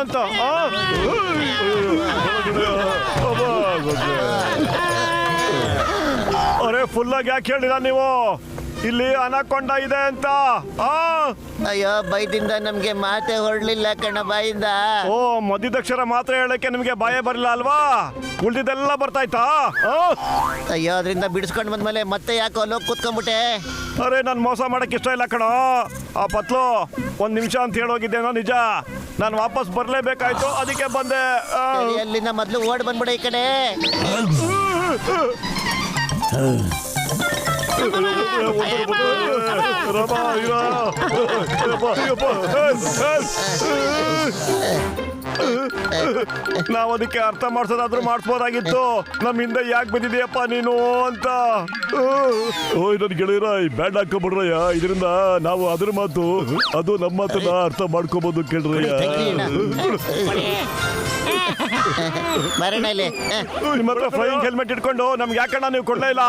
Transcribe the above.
ಅಂತ ಅರೆ ಫುಲ್ಲಾಗಿ ಯಾಕೆ ಹೇಳಿಲ್ಲ ನೀವು ಇಲ್ಲಿ ಅನಕೊಂಡ ಇದೆ ಅಂತ ಅಯ್ಯೋ ಬೈದಿಂದ ನಮ್ಗೆ ಮಾತೆ ಹೊರಡ್ಲಿಲ್ಲ ಕಣ ಬಾಯಿಂದ. ಓ ಮಧ್ಯದಕ್ಷರ ಮಾತ್ರ ಹೇಳಕ್ಕೆ ನಿಮ್ಗೆ ಭಯ ಬರಲಿಲ್ಲ ಅಲ್ವಾ? ಉಳ್ದಿದ್ದೆಲ್ಲ ಬರ್ತಾಯ್ತಾ? ಅಯ್ಯೋ ಅದರಿಂದ ಬಿಡಿಸ್ಕೊಂಡು ಬಂದ್ಮೇಲೆ ಮತ್ತೆ ಯಾಕೋ ಅಲ್ಲೋಗಿ ಕೂತ್ಕೊಂಡ್ಬಿಟ್ಟೆ. ಅರೆ ನಾನು ಮೋಸ ಮಾಡಕ್ಕೆ ಇಷ್ಟ ಇಲ್ಲ ಕಣೋ. ಆ ಪತ್ಲು 1 ನಿಮಿಷ ಅಂತ ಹೇಳೋಗಿದ್ದೇನೋ ನಿಜ. ನಾನು ವಾಪಸ್ ಬರಲೇಬೇಕಾಯ್ತು, ಅದಕ್ಕೆ ಬಂದೆ. ಅಲ್ಲಿಂದ ಮೊದಲು ಓಡ್ ಬಂದ್ಬಿಡ ಈ ಕಡೆ. ನಾವ್ ಅದಕ್ಕೆ ಅರ್ಥ ಮಾಡ್ಸೋದಾದ್ರೂ ಮಾಡಿಸ್ಬೋದಾಗಿತ್ತು. ನಮ್ಮ ಹಿಂದೆ ಯಾಕೆ ಬಂದಿದೆಯಪ್ಪ ನೀನು ಅಂತ. ಓಯ್ ನನ್ ಗೆಳೆಯರ ಬ್ಯಾಂಡ್ ಹಾಕೊಂಡ್ಬಿಡ್ರಯ್ಯ, ಇದರಿಂದ ನಾವು ಅದ್ರ ಮಾತು ಅದು ನಮ್ಮ ಮಾತನ್ನ ಅರ್ಥ ಮಾಡ್ಕೋಬಹುದು ಕೇಳ್ರಯ್ಯ. ಬರೋಣ ಇಲ್ಲಿ. ನಿಮ್ಮ ಹತ್ರ ಫ್ಲೈಯಿಂಗ್ ಹೆಲ್ಮೆಟ್ ಇಟ್ಕೊಂಡು ನಮ್ಗೆ ಯಾಕಣ್ಣ ನೀವು ಕೊಡ್ಲೇ ಇಲ್ಲ?